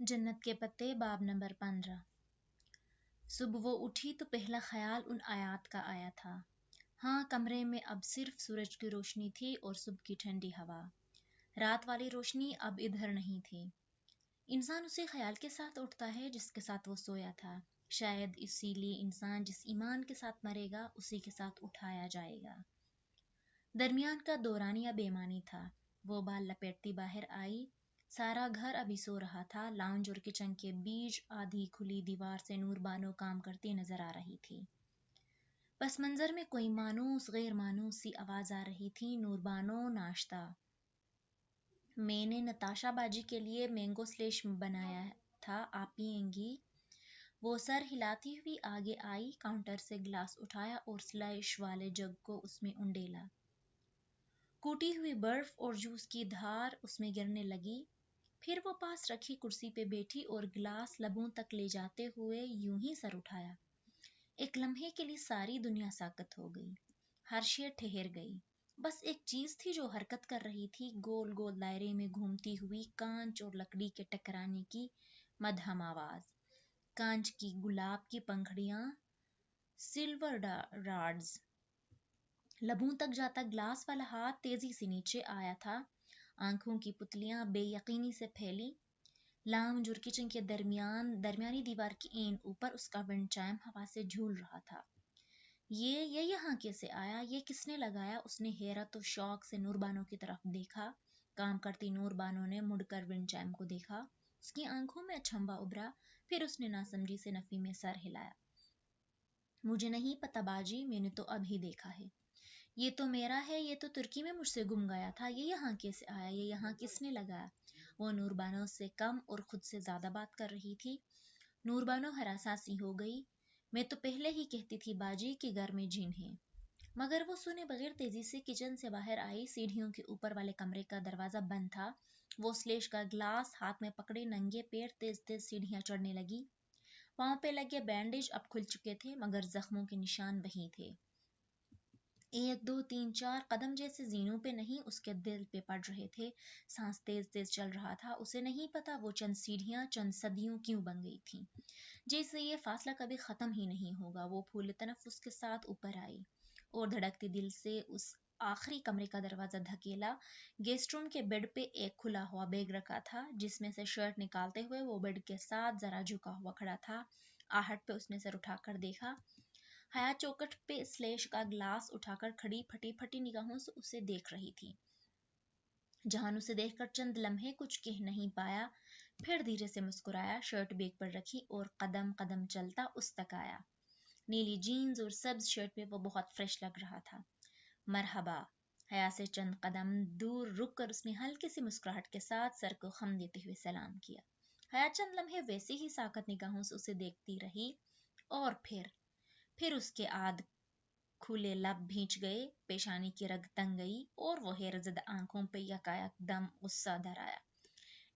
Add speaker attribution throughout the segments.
Speaker 1: जन्नत के पत्ते बाब नंबर 15। सुबह वो उठी तो पहला ख्याल उन आयात का आया था। हाँ, कमरे में अब सिर्फ सूरज की रोशनी थी और सुबह की ठंडी हवा। रात वाली रोशनी अब इधर नहीं थी। इंसान उसी ख्याल के साथ उठता है जिसके साथ वो सोया था। शायद इसीलिए इंसान जिस ईमान के साथ मरेगा उसी के साथ उठाया जाएगा। दरमियान का दौरानिया बेमानी था। वो बाल लपेटती बाहर आई। सारा घर अभी सो रहा था। लाउंज और किचन के बीच आधी खुली दीवार से नूरबानो काम करती नजर आ रही थी। पस मंजर में कोई मानूस गैर मानूस सी आवाज आ रही थी, नूरबानो नाश्ता। मैंने नताशा बाजी के लिए मैंगो स्लेश बनाया था, आप पियेंगी? वो सर हिलाती हुई आगे आई, काउंटर से गिलास उठाया और स्लैश वाले जग को उसमें उंडेला। कूटी हुई बर्फ और जूस की धार उसमें गिरने लगी। फिर वो पास रखी कुर्सी पे बैठी और गिलास लबों तक ले जाते हुए यूं ही सर उठाया। एक लम्हे के लिए सारी दुनिया साकत हो गई। हर शे ठहर गई। बस एक चीज थी जो हरकत कर रही थी, गोल गोल दायरे में घूमती हुई कांच और लकड़ी के टकराने की मध्यम आवाज। कांच की गुलाब की पंखड़ियां, सिल्वर राड्स। लबों तक जाता ग्लास वाला हाथ तेजी से नीचे आया था। आंखों की पुतलियां बेयकीनी से फैली। लाउंज और किचन के दरमियानी दीवार की एन ऊपर उसका विंड चाइम हवा से झूल रहा था। ये यहाँ कैसे आया? ये किसने लगाया? उसने हैरत और शौक से नूरबानो की तरफ देखा। काम करती नूरबानो ने मुड़कर विंड चाइम को देखा। उसकी आंखों में अचंभा उभरा। फिर उसने नासमझी से नफी में सर हिलाया। मुझे नहीं पता बाजी, मैंने तो अभी देखा है। ये तो मेरा है, ये तो तुर्की में मुझसे गुम गया था। ये यहाँ कैसे आया? ये यहाँ किसने लगाया? वो नूरबानो से कम और खुद से ज्यादा बात कर रही थी। नूरबानो हरासासी हो गई। मैं तो पहले ही कहती थी बाजी कि घर में जिन है। मगर वो सुने बगैर तेजी से किचन से बाहर आई। सीढ़ियों के ऊपर वाले कमरे का दरवाजा बंद था। वो स्लेश का ग्लास हाथ में पकड़े नंगे पैर तेज तेज सीढ़ियां चढ़ने लगी। पांव पे लगे बैंडेज अब खुल चुके थे, मगर जख्मों के निशान वहीं थे। 1 2 3 4 कदम जैसे जीनों पे नहीं, उसके दिल पे पड़ रहे थे। सांस तेज तेज चल रहा था। उसे नहीं पता वो चंद सीढ़ियां चंद सदियों क्यों बन गई थी, जैसे ये फासला कभी खत्म ही नहीं होगा। वो फूले तनफ्फुस के साथ ऊपर आई और धड़कते दिल से उस आखिरी कमरे का दरवाजा धकेला। गेस्ट रूम के बेड पे एक खुला हुआ बैग रखा था, जिसमें से शर्ट निकालते हुए वो बेड के साथ जरा झुका हुआ खड़ा था। आहट पे उसने सर उठाकर देखा। हया चौखट पे स्लेश का ग्लास उठाकर खड़ी फटी फटी निगाहों से उसे देख रही थी। जहान उसे देखकर चंद लम्हे कुछ कह नहीं पाया, फिर धीरे से मुस्कुराया, शर्ट बैग पर रखी और कदम कदम चलता उस तक आया। नीली जीन्स और सब्ज शर्ट पे वो बहुत फ्रेश लग रहा था। मरहबा। हया से चंद कदम दूर रुक कर उसने हल्की सी मुस्कुराहट के साथ सर को खम देते हुए सलाम किया। हया चंद लम्हे वैसे ही साकत निगाहों से उसे देखती रही और फिर उसके आद खुले लब भींच गए, पेशानी की रग तंग गई और वो हैरतज़दा आंखों पे यकायकदम गुस्सा धर आया।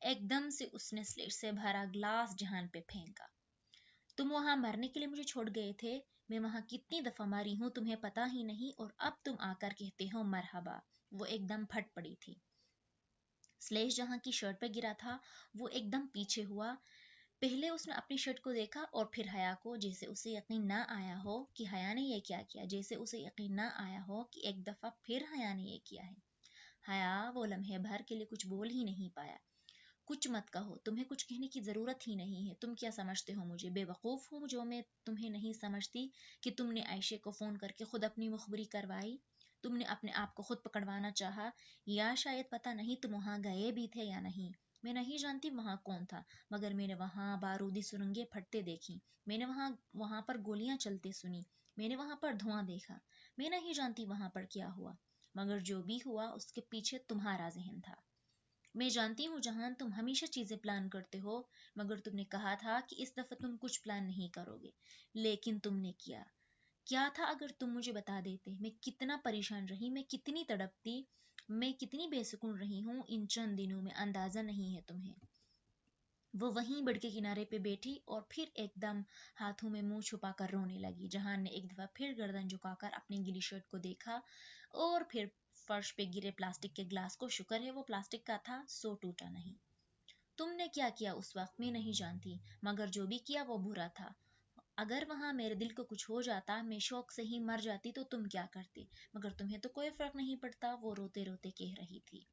Speaker 1: एकदम से उसने स्लेट से भरा ग्लास जहान पे फेंका। तुम वहां मरने के लिए मुझे छोड़ गए थे। मैं वहां कितनी दफा मरी हूं तुम्हें पता ही नहीं, और अब तुम आकर कहते हो मरहबा। वो एकदम फट पड़ी थी। स्लेश जहां की शर्ट पे गिरा था वो एकदम पीछे हुआ। पहले उसने अपनी शर्ट को देखा और फिर हया को, जैसे उसे यकीन ना आया हो कि हया ने यह क्या किया, जैसे उसे यकीन ना आया हो कि एक दफा फिर हया ने यह किया है। हया वो लम्हे भर के लिए कुछ बोल ही नहीं पाया। कुछ मत कहो, तुम्हें कुछ कहने की जरूरत ही नहीं है। तुम क्या समझते हो मुझे बेवकूफ हूँ जो मैं तुम्हें नहीं समझती कि तुमने आयशे को फोन करके खुद अपनी मुखबरी करवाई? तुमने अपने आप को खुद पकड़वाना चाहा, या शायद पता नहीं तुम वहां गए भी थे या नहीं। मैं नहीं जानती वहां कौन था, मगर मैंने वहां बारूदी सुरंगें फटते देखी। मैंने वहां पर गोलियां चलते सुनी। मैंने वहां पर धुआं देखा। मैं नहीं जानती वहां पर क्या हुआ, मगर जो भी हुआ उसके पीछे तुम्हारा जहन था। मैं जानती हूँ जहान, तुम हमेशा चीजें प्लान करते हो, मगर तुमने कहा था कि इस दफा तुम कुछ प्लान नहीं करोगे, लेकिन तुमने किया। क्या था अगर तुम मुझे बता देते? मैं कितना परेशान रही, मैं कितनी तड़पती, मैं कितनी बेसुकून रही हूँ इन चंद दिनों में, अंदाजा नहीं है तुम्हें। वो वहीं बेड के किनारे पे बैठी और फिर एकदम हाथों में मुंह छुपाकर रोने लगी। जहान ने एक दफा फिर गर्दन झुकाकर अपनी गीली शर्ट को देखा और फिर फर्श पे गिरे प्लास्टिक के ग्लास को। शुक्र है वो प्लास्टिक का था, सो टूटा नहीं। تم نے کیا کیا اس وقت میں نہیں جانتی، مگر جو بھی کیا وہ برا تھا۔ اگر وہاں میرے دل کو کچھ ہو جاتا، میں شوق سے ہی مر جاتی تو تم کیا کرتے؟ مگر تمہیں تو کوئی فرق نہیں پڑتا، وہ روتے روتے کہہ رہی تھی۔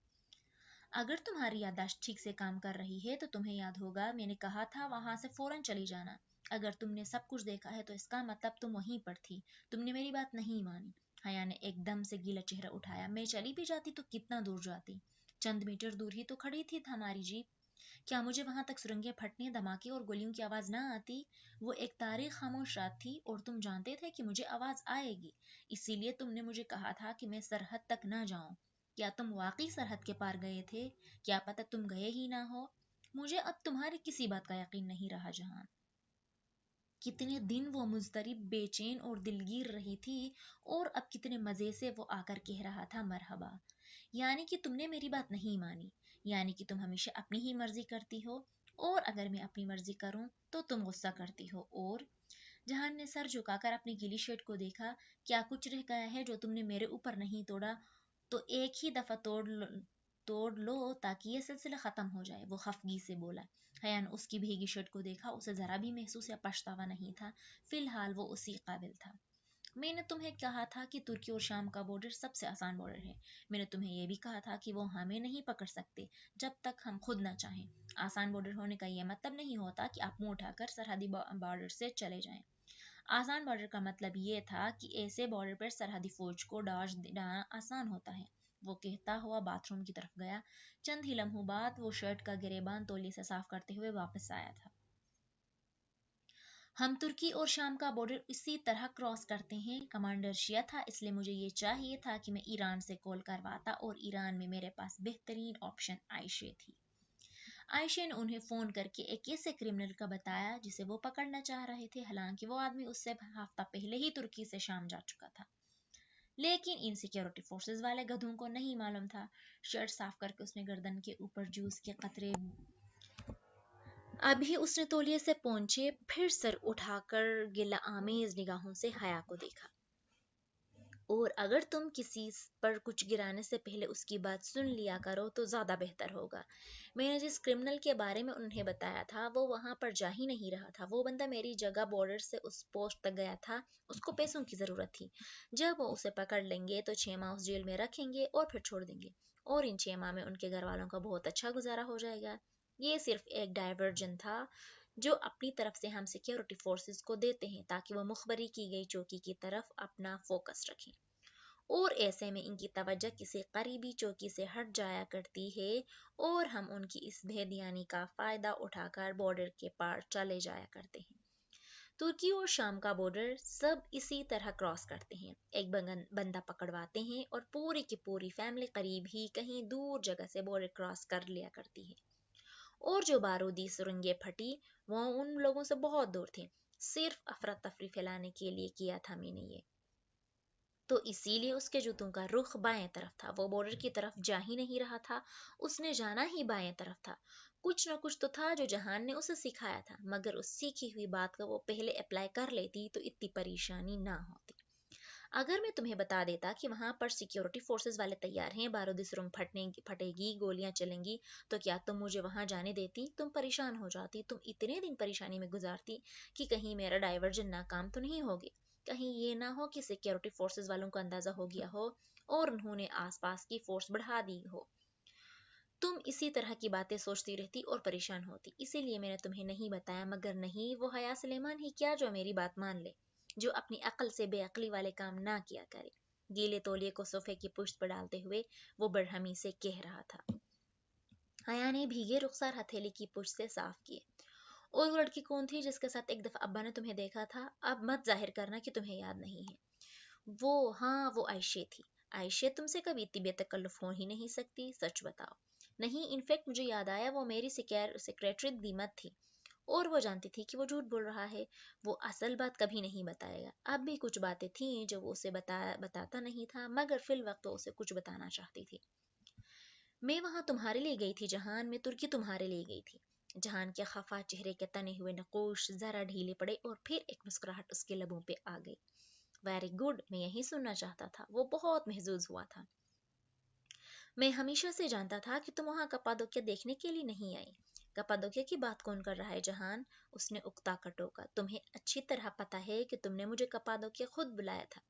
Speaker 1: اگر تمہاری یادداشت ٹھیک سے کام کر رہی ہے تو تمہیں یاد ہوگا میں نے کہا تھا وہاں سے فوراً چلی جانا۔ اگر تم نے سب کچھ دیکھا ہے تو اس کا مطلب تم وہیں پر تھی، تم نے میری بات نہیں مانی۔ حیا نے ایک دم سے گیلا چہرہ اٹھایا۔ میں چلی بھی جاتی تو کتنا دور جاتی؟ چند میٹر دور ہی تو کھڑی تھی ہماری جیپ۔ کیا مجھے وہاں تک سرنگیں پھٹنے، دھماکے اور گولیوں کی آواز نہ آتی؟ وہ ایک تاریخ خاموش رات تھی اور تم جانتے تھے کہ مجھے آواز آئے گی، اسی لیے تم نے مجھے کہا تھا کہ میں سرحد تک نہ جاؤں۔ کیا تم واقعی سرحد کے پار گئے تھے؟ کیا پتہ تم گئے ہی نہ ہو؟ مجھے اب تمہاری کسی بات کا یقین نہیں رہا جہان۔ کتنے دن وہ مضطرب، بے چین اور دلگیر رہی تھی، اور اب کتنے مزے سے وہ آ کر کہہ رہا تھا مرحبا۔ یعنی کہ تم نے میری بات نہیں مانی، یعنی کہ تم ہمیشہ اپنی ہی مرضی کرتی ہو، اور اگر میں اپنی مرضی کروں تو تم غصہ کرتی ہو۔ اور جہان نے سر جھکا کر اپنی گیلی شرٹ کو دیکھا۔ کیا کچھ رہ گیا ہے جو تم نے میرے اوپر نہیں توڑا؟ تو ایک ہی دفعہ توڑ لو تاکہ یہ سلسلہ ختم ہو جائے، وہ خفگی سے بولا۔ حیا نے اس کی بھیگی شرٹ کو دیکھا، اسے ذرا بھی محسوس یا پچھتاوا نہیں تھا، فی الحال وہ اسی قابل تھا۔ میں نے تمہیں کہا تھا کہ ترکی اور شام کا بارڈر سب سے آسان بارڈر ہے۔ میں نے تمہیں یہ بھی کہا تھا کہ وہ ہمیں نہیں پکڑ سکتے جب تک ہم خود نہ چاہیں۔ آسان بارڈر ہونے کا یہ مطلب نہیں ہوتا کہ آپ منہ اٹھا کر سرحدی بارڈر سے چلے جائیں۔ آسان بارڈر کا مطلب یہ تھا کہ ایسے بارڈر پر سرحدی فوج کو ڈاج دینا آسان ہوتا ہے۔ وہ کہتا ہوا باتھ روم کی طرف گیا۔ چند ہی لمحوں بعد وہ شرٹ کا گریبان تولیے سے صاف کرتے ہوئے واپس آیا تھا۔ ہم ترکی اور شام کا بارڈر اسی طرح کراس کرتے ہیں۔ کمانڈر شیعہ تھا، اس لیے مجھے یہ چاہیے تھا کہ میں ایران سے کال کرواتا، اور ایران میں میرے پاس بہترین آپشن عائشہ تھی۔ عائشہ نے انہیں فون کر کے ایک ایسے کرمنل کا بتایا جسے وہ پکڑنا چاہ رہے تھے، حالانکہ وہ آدمی اس سے ہفتہ پہلے ہی ترکی سے شام جا چکا تھا۔ لیکن ان سیکیورٹی فورسز والے گدھوں کو نہیں معلوم تھا۔ شرٹ صاف کر کے اس نے گردن کے اوپر جوس کے قطرے ابھی اس نے تولیے سے پہنچے، پھر سر اٹھا کر گلہ آمیز نگاہوں سے حیا کو دیکھا۔ اور اگر تم کسی پر کچھ گرانے سے پہلے اس کی بات سن لیا کرو تو زیادہ بہتر ہوگا۔ میں نے جس کرمنل کے بارے میں انہیں بتایا تھا وہ وہاں پر جا ہی نہیں رہا تھا۔ وہ بندہ میری جگہ بارڈر سے اس پوسٹ تک گیا تھا۔ اس کو پیسوں کی ضرورت تھی۔ جب وہ اسے پکڑ لیں گے تو 6 ماہ اس جیل میں رکھیں گے اور پھر چھوڑ دیں گے، اور ان 6 ماہ میں ان کے گھر والوں کا بہت اچھا گزارا ہو جائے گا۔ یہ صرف ایک ڈائیورژن تھا جو اپنی طرف سے ہم سیکیورٹی فورسز کو دیتے ہیں تاکہ وہ مخبری کی گئی چوکی کی طرف اپنا فوکس رکھیں، اور ایسے میں ان کی توجہ کسی قریبی چوکی سے ہٹ جایا کرتی ہے، اور ہم ان کی اس بھیدیانی کا فائدہ اٹھا کر بارڈر کے پار چلے جایا کرتے ہیں۔ ترکی اور شام کا بارڈر سب اسی طرح کراس کرتے ہیں، ایک بندہ پکڑواتے ہیں اور پوری کی پوری فیملی قریب ہی کہیں دور جگہ سے بارڈر کراس کر لیا کرتی ہے۔ اور جو بارودی سرنگیں پھٹی وہ ان لوگوں سے بہت دور تھے، صرف افراتفری پھیلانے کے لیے کیا تھا میں نے یہ۔ تو اسی لیے اس کے جوتوں کا رخ بائیں طرف تھا، وہ بارڈر کی طرف جا ہی نہیں رہا تھا، اس نے جانا ہی بائیں طرف تھا۔ کچھ نہ کچھ تو تھا جو جہان نے اسے سکھایا تھا، مگر اس سیکھی ہوئی بات کو وہ پہلے اپلائی کر لیتی تو اتنی پریشانی نہ ہوتی۔ اگر میں تمہیں بتا دیتا کہ وہاں پر سیکیورٹی فورسز والے تیار ہیں، بارودی سرنگ پھٹے گی، گولیاں چلیں گی، تو کیا تم مجھے وہاں جانے دیتی؟ تم پریشان ہو جاتی، تم اتنے دن پریشانی میں گزارتی کہ کہیں میرا ڈائیورژن ناکام تو نہیں ہوگی، کہیں یہ نہ ہو کہ سیکیورٹی فورسز والوں کو اندازہ ہو گیا ہو اور انہوں نے آس پاس کی فورس بڑھا دی ہو۔ تم اسی طرح کی باتیں سوچتی رہتی اور پریشان ہوتی، اسی لیے میں نے تمہیں نہیں بتایا۔ مگر نہیں، وہ حیا سلیمان ہی کیا جو میری بات مان لے، جو اپنی عقل سے بے عقلی والے کام نہ کیا کرے۔ گیلے تولیے کو صوفے کی پشت پر ڈالتے ہوئے وہ برہمی سے کہہ رہا تھا۔ حیا نے بھیگے رخسار ہتھیلی کی پشت سے صاف کیے۔ اور وہ لڑکی کون تھی جس کے ساتھ ایک دفعہ ابا نے تمہیں دیکھا تھا؟ اب مت ظاہر کرنا کہ تمہیں یاد نہیں ہے۔ وہ عائشہ تھی۔ عائشہ تم سے کبھی اتنی بے تکلف ہو ہی نہیں سکتی، سچ بتاؤ۔ نہیں، انفیکٹ مجھے یاد آیا وہ میری سیکریٹری دیمت تھی، اور وہ جانتی تھی کہ وہ جھوٹ بول رہا ہے، وہ اصل بات کبھی نہیں بتائے گا۔ اب بھی کچھ باتیں تھیں جو وہ اسے بتاتا نہیں تھا، مگر فی الوقت وہ اسے کچھ بتانا چاہتی تھی۔ میں وہاں تمہارے لیے گئی تھی جہان، میں ترکی تمہارے لیے گئی تھی۔ جہان کے خفا چہرے کے تنے ہوئے نقوش ذرا ڈھیلے پڑے اور پھر ایک مسکراہٹ اس کے لبوں پہ آ گئی۔ ویری گڈ، میں یہی سننا چاہتا تھا۔ وہ بہت محظوظ ہوا تھا۔ میں ہمیشہ سے جانتا تھا کہ تم وہاں کپادوکیا دیکھنے کے لیے نہیں آئی۔ कप्पादोकिया की बात कौन कर रहा है जहान? उसने उकता कर टोका। तुम्हें अच्छी तरह पता है कि तुमने मुझे कप्पादोकिया खुद बुलाया था,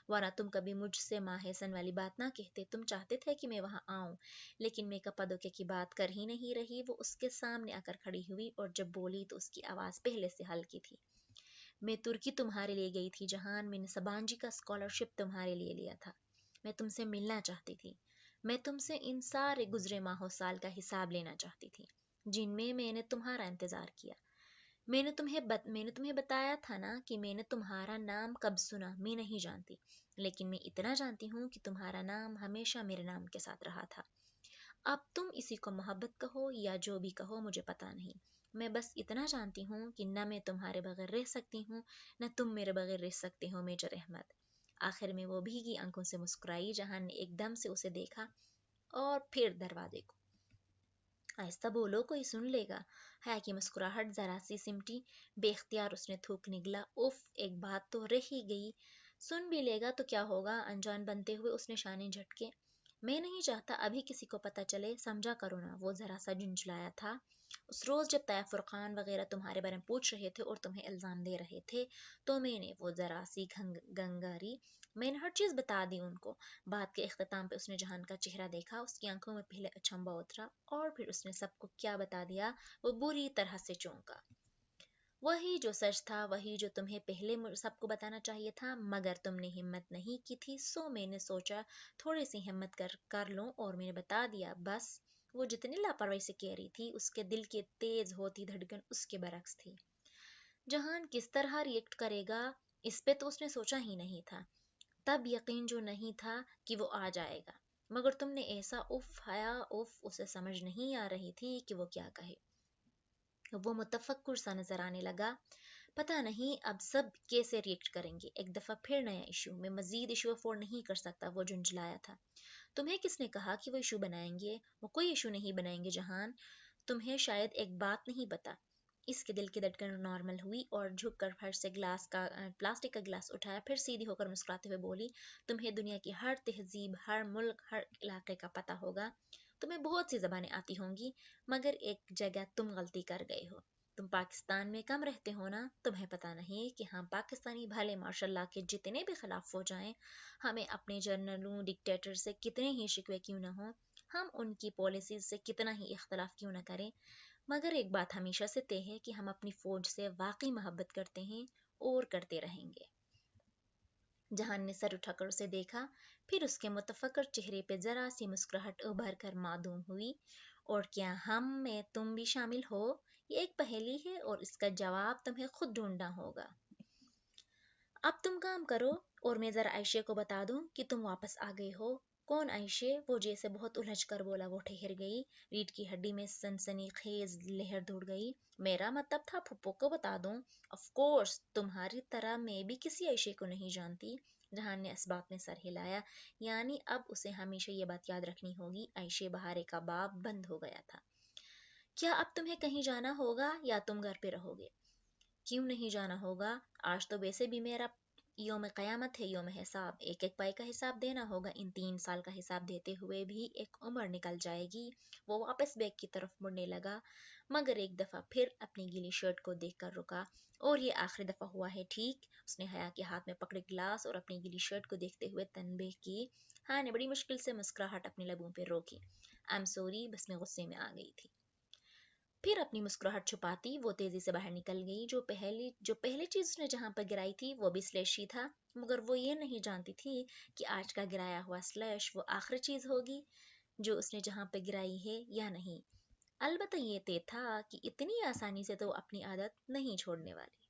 Speaker 1: वरना तुम कभी मुझसे माहेसन वाली बात ना कहते। तुम चाहते थे कि मैं वहां आऊं, लेकिन मैं कप्पादोकिया की बात कर ही नहीं रही। वो उसके सामने आकर खड़ी हुई और जब बोली तो उसकी आवाज पहले से हल्की थी। मैं तुर्की तुम्हारे लिए गई थी जहान, मैंने सबांजी का स्कॉलरशिप तुम्हारे लिए लिया था। मैं तुमसे मिलना चाहती थी। मैं तुमसे इन सारे गुजरे माहो साल का हिसाब लेना चाहती थी जिनमें मैंने तुम्हारा इंतजार किया। मैंने तुम्हें बताया था ना कि मैंने तुम्हारा नाम कब सुना, मैं नहीं जानती, लेकिन मैं इतना जानती हूँ कि तुम्हारा नाम हमेशा मेरे नाम के साथ रहा था। अब तुम इसी को मोहब्बत कहो या जो भी कहो, मुझे पता नहीं। मैं बस इतना जानती हूँ कि न मैं तुम्हारे बगैर रह सकती हूँ, न तुम मेरे बगैर रह सकते हो मेजर अहमद। आखिर में वो भीगी आंखों से मुस्कुराई। जहान ने एकदम से उसे देखा और फिर दरवाजे को। आहिस्ता बोलो, कोई सुन लेगा। हया की मुस्कुराहट जरा सी सिमटी। बेख्तियार उसने थूक निगला। उफ, एक बात तो रह ही गई। सुन भी लेगा तो क्या होगा? अनजान बनते हुए उसने शाने झटके। मैं नहीं चाहता अभी किसी को पता चले, समझा करो ना। वो जरा सा झुंझलाया था। उस रोज जब तैफुर खान वगैरह तुम्हारे बारे में पूछ रहे थे और तुम्हें इल्जाम दे रहे थे, तो मैंने वो जरा सी गंगारी, मैंने हर चीज बता दी उनको। बात के इख्तिताम पे उसने जहान का चेहरा देखा। उसकी आंखों में पहले अचंभा उतरा और फिर उसने सबको क्या बता दिया। वो बुरी तरह से चौंका। वही जो सच था, वही जो तुम्हें पहले सबको बताना चाहिए था, मगर तुमने हिम्मत नहीं की थी। सो मैंने सोचा थोड़ी सी हिम्मत कर लो और मैंने बता दिया, बस। वो जितनी लापरवाही से कह रही थी, उसके दिल की तेज होती धड़कन उसके बरक्स थी। जहान किस तरह रिएक्ट करेगा, इस पे तो उसने सोचा ही नहीं था। तब यकीन जो नहीं था कि वो आ जाएगा, मगर तुमने ऐसा उफ हया उफ, उसे समझ नहीं आ रही थी कि वो क्या कहे। वो मुतफक्कुर सा नजर आने लगा। पता नहीं अब सब कैसे रिएक्ट करेंगे। एक दफा फिर नया इशू। मैं मजीद इशू अफोर्ड नहीं कर सकता, वो झुंझलाया था। तुम्हें किसने कहा कि वो इशू बनाएंगे? वो कोई इशू नहीं बनाएंगे जहान। तुम्हें शायद एक बात नहीं पता। इसके दिल की धड़कन नॉर्मल हुई और झुककर फर्श से प्लास्टिक का गिलास उठाया। फिर सीधी होकर मुस्कुराते हुए बोली, तुम्हें दुनिया की हर तहजीब, हर मुल्क, हर इलाके का पता होगा। तुम्हें बहुत सी जबानें आती होंगी, मगर एक जगह तुम गलती कर गए हो। तुम पाकिस्तान में कम रहते हो ना। तुम्हें पता नहीं कि हम पाकिस्तानी भले माशाल्लाह के जितने भी खिलाफ हो जाएं, हमें अपने जनरलों डिक्टेटर से कितने ही शिकवे क्यों न हो, हम उनकी पॉलिसीज से कितना ही इख्तलाफ क्यों न करें, मगर एक बात हमेशा से तय है कि हम अपनी फौज से वाकई मोहब्बत करते हैं और करते रहेंगे। जहान ने सर उठाकर उसे देखा। फिर उसके मुतफक्कर चेहरे पे जरा सी मुस्कुराहट उभर कर मालूम हुई। और क्या हम में तुम भी शामिल हो? ये एक पहेली है और इसका जवाब तुम्हें खुद ढूंढना होगा। अब तुम काम करो और मैं जरा आयशे को बता दूं कि तुम वापस आ गए हो। कौन आयशे? वो जैसे बहुत उलझ कर बोला। वो ठहर गई। रीढ़ की हड्डी में सनसनी खेज लहर दौड़ गई। मेरा मतलब था फुप्पो को बता दूं। ऑफ कोर्स, तुम्हारी तरह मैं भी किसी आयशे को नहीं जानती। जहान ने इस बात में सर हिलाया। यानी अब उसे हमेशा ये बात याद रखनी होगी, आयशे बहारे का बाब बंद हो गया था। क्या अब तुम्हें कहीं जाना होगा या तुम घर पे रहोगे? क्यों नहीं जाना होगा? आज तो वैसे भी मेरा योम क़यामत है, योम हिसाब। एक एक पाई का हिसाब देना होगा। इन 3 साल का हिसाब देते हुए भी एक उम्र निकल जाएगी। वो वापस बैग की तरफ मुड़ने लगा, मगर एक दफा फिर अपनी गीली शर्ट को देखकर रुका। और ये आखिरी दफा हुआ है, ठीक? उसने हया के हाथ में पकड़े गिलास और अपनी गीली शर्ट को देखते हुए तनबीह की। हाँ ने बड़ी मुश्किल से मुस्कुराहट अपने लबों पर रोकी। आई एम सॉरी, बस मैं गुस्से में आ गई थी। फिर अपनी मुस्कुराहट छुपाती वो तेजी से बाहर निकल गई। जो पहली चीज उसने जहां पर गिराई थी वो भी स्लैश ही था, मगर वो ये नहीं जानती थी कि आज का गिराया हुआ स्लैश वो आखिरी चीज होगी जो उसने जहां पर गिराई है या नहीं। अलबत्ता ये तय था कि इतनी आसानी से तो वो अपनी आदत नहीं छोड़ने वाली।